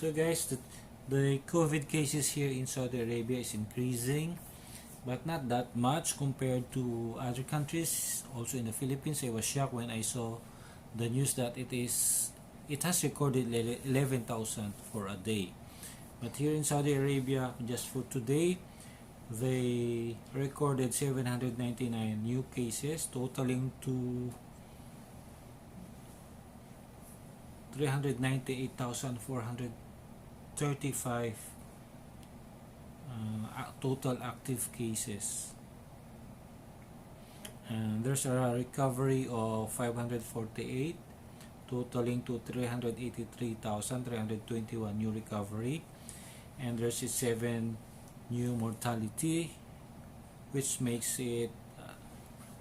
So guys, the COVID cases here in Saudi Arabia is increasing, but not that much compared to other countries. Also in the Philippines, I was shocked when I saw the news that it has recorded 11,000 for a day. But here in Saudi Arabia, just for today, they recorded 799 new cases, totaling to 398,435 total active cases. And there's a recovery of 548, totaling to 383,321 new recovery. And there's a 7 new mortality, which makes it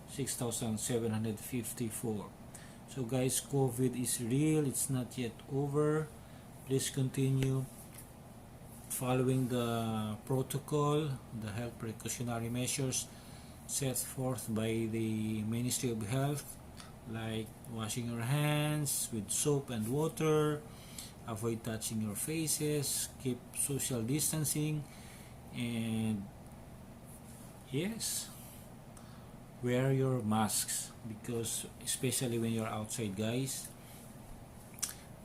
6,754. So guys, COVID is real. It's not yet over. Please continue following the protocol, the health precautionary measures set forth by the Ministry of Health, like washing your hands with soap and water, avoid touching your faces, keep social distancing, and yes, wear your masks, because especially when you're outside, guys,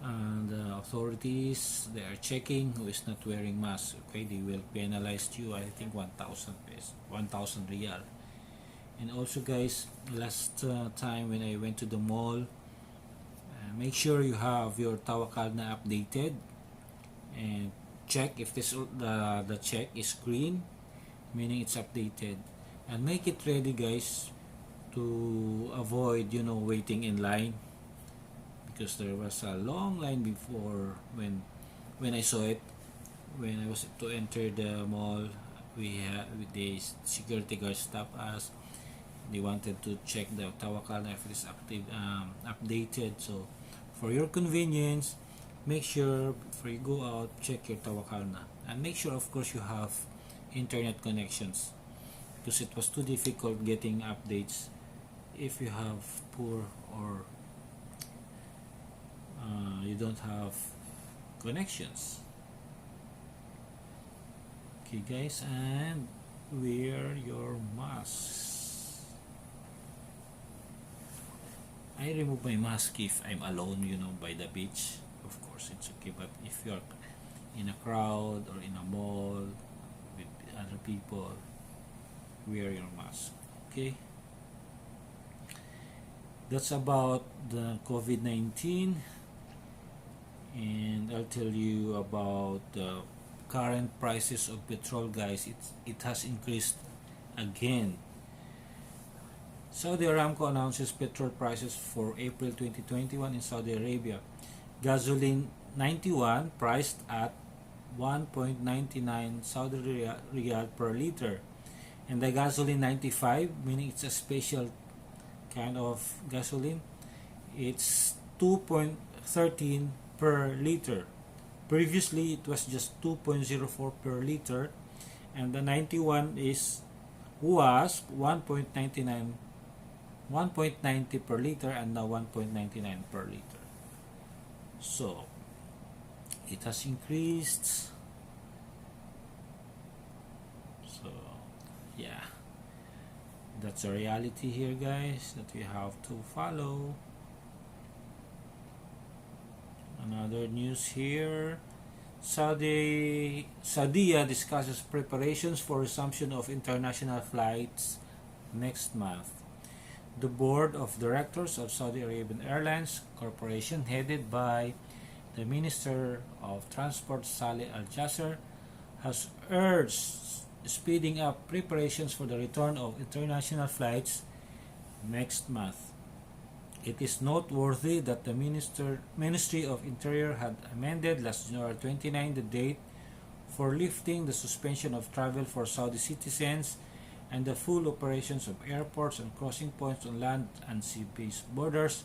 and the authorities, they are checking who is not wearing masks. Okay, they will penalize you, I think 1,000 pesos, 1,000 riyal. And also guys, last time when I went to the mall, make sure you have your Tawakalna updated and check if the check is green, meaning it's updated, and make it ready, guys, to avoid waiting in line, because there was a long line before when I saw it. When I was to enter the mall, the security guard stopped us. They wanted to check the Tawakalna if it is updated. So for your convenience, make sure before you go out, check your Tawakalna, and make sure of course you have internet connections, because it was too difficult getting updates if you have poor or you don't have connections. Okay guys, and wear your masks. I remove my mask if I'm alone, by the beach. Of course, it's okay. But if you're in a crowd or in a mall with other people, wear your mask. Okay? That's about the COVID-19. And I'll tell you about the current prices of petrol, guys. It has increased again. Saudi Aramco announces petrol prices for April 2021 in Saudi Arabia. Gasoline 91 priced at 1.99 Saudi Riyal per liter. And the gasoline 95, meaning it's a special kind of gasoline, it's 2.13 per liter. Previously, it was just 2.04 per liter. And the 91 was 1.90 per liter, and now 1.99 per liter. So it has increased. So yeah, that's a reality here, guys, that we have to follow. Another news here: Saudiya discusses preparations for resumption of international flights next month. The board of directors of Saudi Arabian Airlines Corporation, headed by the Minister of Transport Saleh Al Jasser, has urged speeding up preparations for the return of international flights next month. It is noteworthy that the Ministry of Interior had amended last January 29 the date for lifting the suspension of travel for Saudi citizens and the full operations of airports and crossing points on land and sea-based borders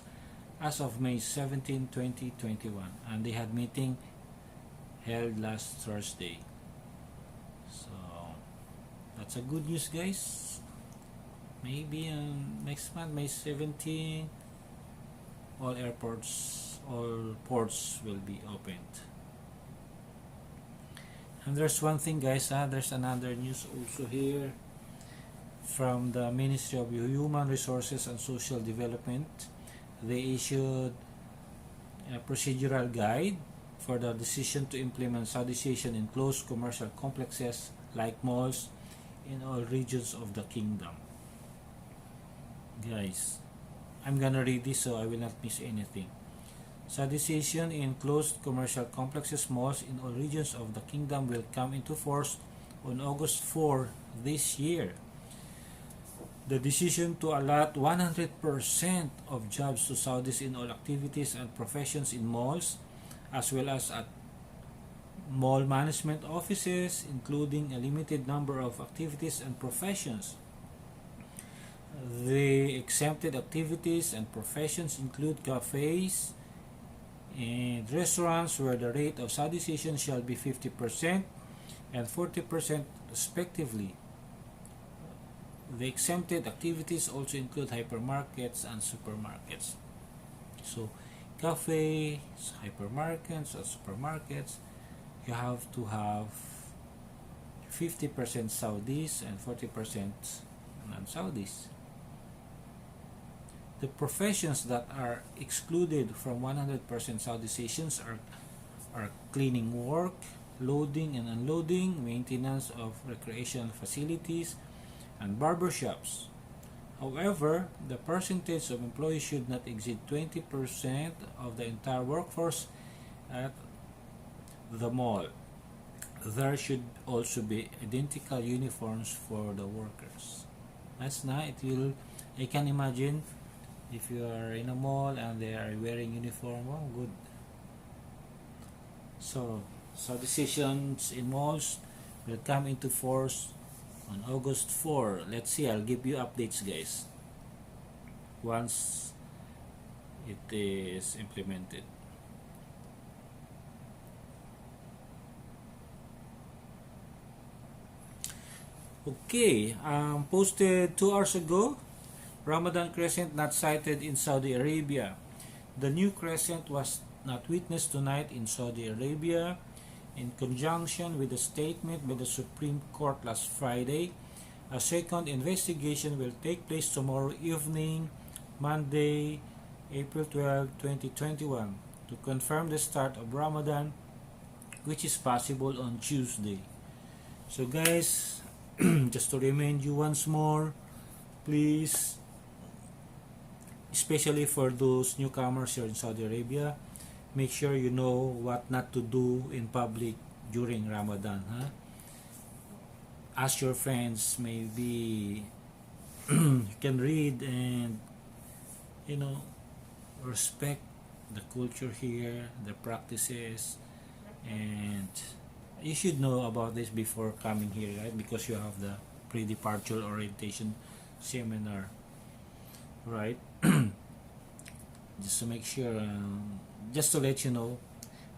as of May 17, 2021. And they had meeting held last Thursday. So that's a good news, guys. Maybe next month, May 17, all airports, all ports will be opened. And there's one thing, guys, there's another news also here from the Ministry of Human Resources and Social Development. They issued a procedural guide for the decision to implement Saudization in closed commercial complexes like malls in all regions of the kingdom. Guys, I'm gonna read this so I will not miss anything. Saudization in closed commercial complexes, malls in all regions of the kingdom will come into force on August 4 this year. The decision to allot 100% of jobs to Saudis in all activities and professions in malls, as well as at mall management offices, including a limited number of activities and professions. The exempted activities and professions include cafes and restaurants where the rate of Saudization shall be 50% and 40% respectively. The exempted activities also include hypermarkets and supermarkets. So, cafes, hypermarkets, or supermarkets, you have to have 50% Saudis and 40% non-Saudis. The professions that are excluded from 100% Saudizations are cleaning work, loading and unloading, maintenance of recreational facilities, and barbershops. However, the percentage of employees should not exceed 20% of the entire workforce at the mall. There should also be identical uniforms for the workers. That's nice. I can imagine if you are in a mall and they are wearing uniform. Oh, good. So decisions in malls will come into force on August 4. Let's see, I'll give you updates, guys, once it is implemented. Okay, posted 2 hours ago, Ramadan crescent not sighted in Saudi Arabia. The new crescent was not witnessed tonight in Saudi Arabia. In conjunction with a statement by the Supreme Court last Friday, a second investigation will take place tomorrow evening, Monday, April 12, 2021, to confirm the start of Ramadan, which is possible on Tuesday. So guys, just to remind you once more, please, especially for those newcomers here in Saudi Arabia, make sure you know what not to do in public during Ramadan. Ask your friends, maybe you can read and respect the culture here, the practices, and you should know about this before coming here, right? Because you have the pre-departure orientation seminar, right? Just to make sure, just to let you know,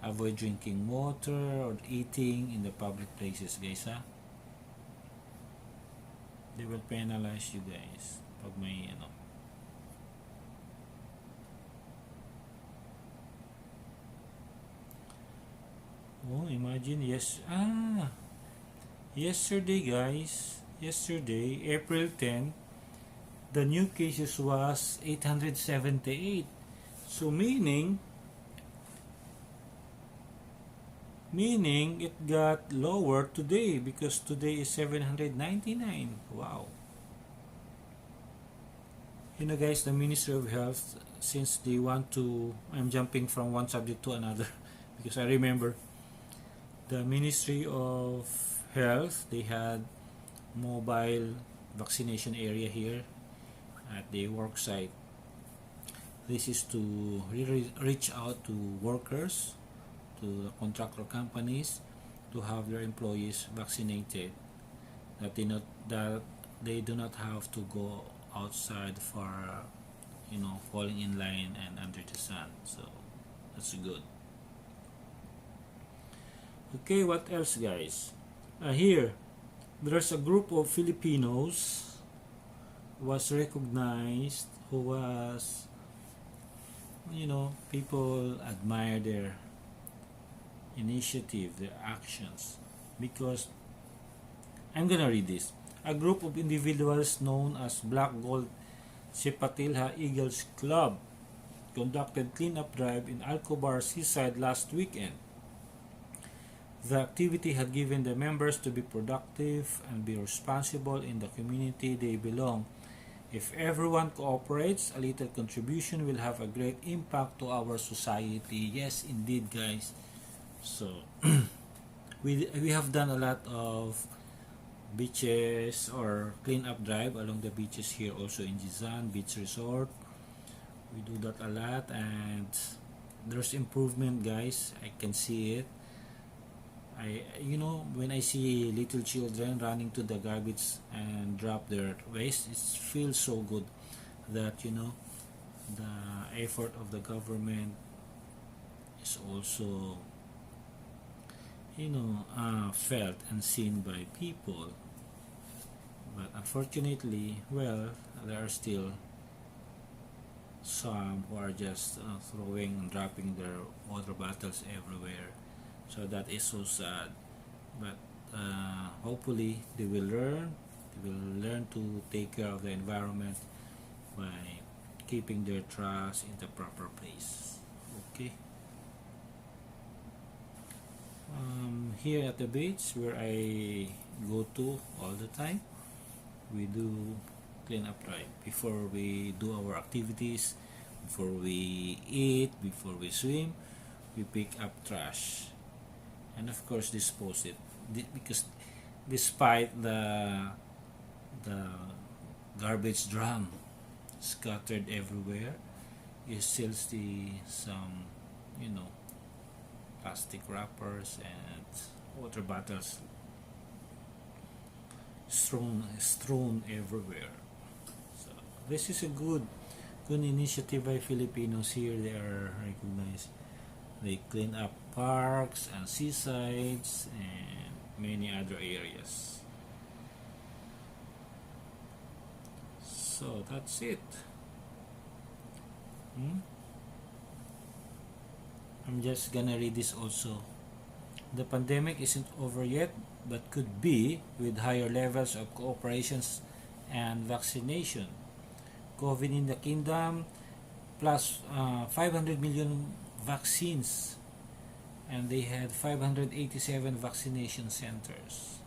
avoid drinking water or eating in the public places, guys, They will penalize you, guys, pag may, Oh, imagine, yesterday, guys, April 10, the new cases was 878. So meaning it got lower today because today is 799. Wow. Guys, the Ministry of Health, since they want to, I'm jumping from one subject to another because I remember the Ministry of Health, they had mobile vaccination area here at the work site. This is to reach out to workers, to the contractor companies, to have their employees vaccinated, that they do not have to go outside for falling in line and under the sun. So that's good. Okay, what else, guys? Here there's a group of Filipinos was recognized, who was, people admire their initiative, their actions. because I'm gonna read this. A group of individuals known as Black Gold Sipatilha Eagles Club conducted cleanup drive in Alcobar Seaside last weekend. The activity had given the members to be productive and be responsible in the community they belong. If everyone cooperates, a little contribution will have a great impact to our society. Yes, indeed, guys. So, we have done a lot of beaches or cleanup drive along the beaches here, also in Jizan Beach Resort. We do that a lot, and there's improvement, guys. I can see it. When I see little children running to the garbage and drop their waste, it feels so good that the effort of the government is also felt and seen by people. But unfortunately, well, there are still some who are just throwing and dropping their water bottles everywhere. So that is so sad. But hopefully they will learn. They will learn to take care of the environment by keeping their trash in the proper place. Okay. Here at the beach where I go to all the time, we do clean up drive before we do our activities, before we eat, before we swim. We pick up trash and of course dispose it, because despite the garbage drum scattered everywhere, you still see some plastic wrappers and water bottles strewn everywhere. So this is a good initiative by Filipinos here. They are recognized. They clean up parks and seasides and many other areas. So that's it. I'm just gonna read this also. The pandemic isn't over yet, but could be with higher levels of cooperations and vaccination. COVID in the kingdom plus 500 million vaccines, and they had 587 vaccination centers.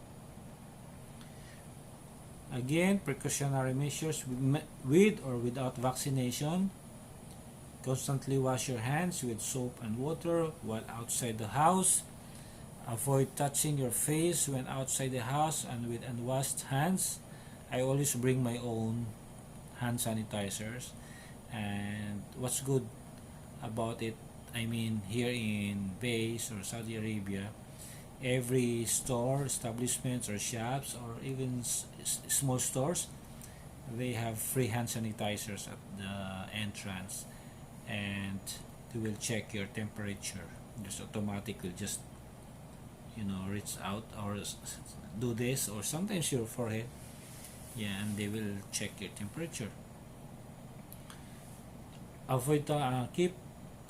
Again, precautionary measures with or without vaccination. Constantly wash your hands with soap and water while outside the house. Avoid touching your face when outside the house and with unwashed hands. I always bring my own hand sanitizers, and what's good about it, I mean, here in base or Saudi Arabia, every store, establishments or shops or even small stores, they have free hand sanitizers at the entrance, and they will check your temperature just automatically. Just reach out or do this, or sometimes your forehead, and they will check your temperature. Avoid keep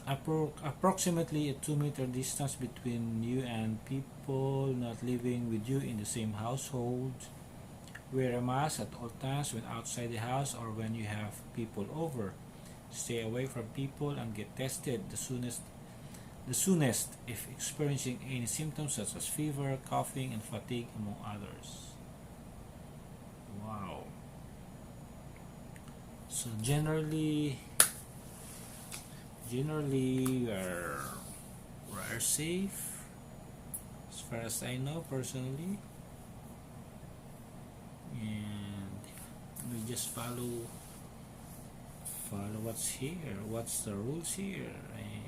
approximately a 2-meter distance between you and people not living with you in the same household. Wear a mask at all times when outside the house or when you have people over. Stay away from people and get tested the soonest if experiencing any symptoms such as fever, coughing, and fatigue, among others. Wow. So generally we are safe as far as I know personally, and we just follow what's here, what's the rules here, and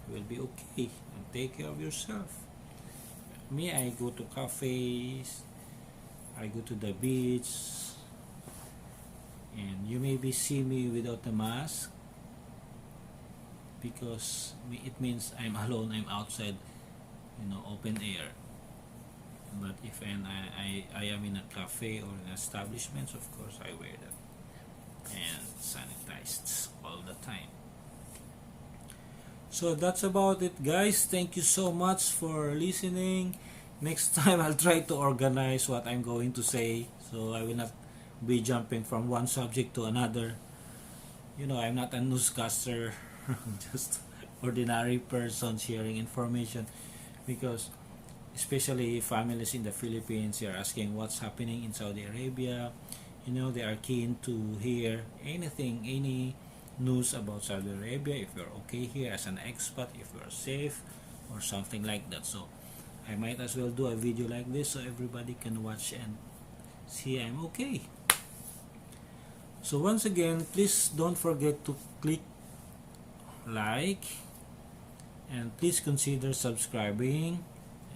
you will be okay, and take care of yourself. Me, I go to cafes, I go to the beach, and you maybe see me without a mask because it means I'm alone, I'm outside, open air. But if I am in a cafe or an establishment, of course I wear that and sanitized all the time. So that's about it, guys. Thank you so much for listening, next time I'll try to organize what I'm going to say, so I will not be jumping from one subject to another. You know, I'm not a newscaster, just ordinary person sharing information, because especially families in the Philippines are asking what's happening in Saudi Arabia. You know, they are keen to hear anything, any news about Saudi Arabia, if you're okay here as an expat, if you're safe, or something like that. So I might as well do a video like this so everybody can watch and see I'm okay. So once again, please don't forget to click like, and please consider subscribing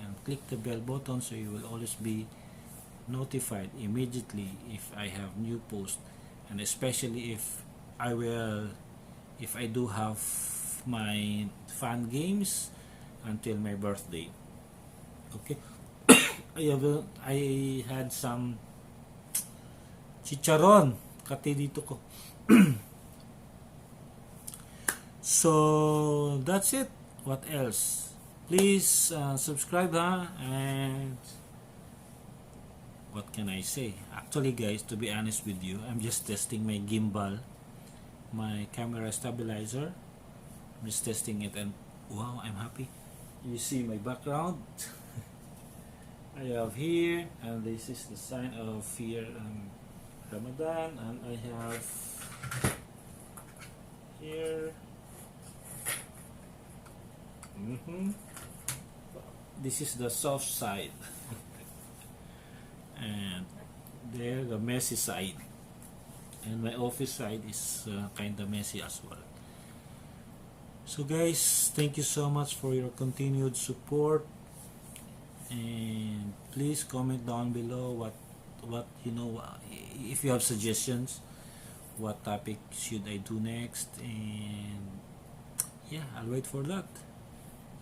and click the bell button so you will always be notified immediately if I have new posts, and especially if I do have my fun games until my birthday. Okay. I had some chicharon kati dito ko. So that's it. What else? Please subscribe, and what can I say? Actually guys, to be honest with you, I'm just testing my gimbal, my camera stabilizer. I'm just testing it, and wow, I'm happy. You see my background. I have here, and this is the sign of here Ramadan, and I have here this is the soft side and there the messy side, and my office side is kinda messy as well. So guys, thank you so much for your continued support, and please comment down below what you know, if you have suggestions, what topic should I do next, and yeah, I'll wait for that.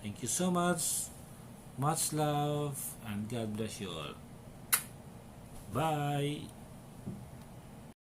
Thank you so much. Much love, and God bless you all. Bye.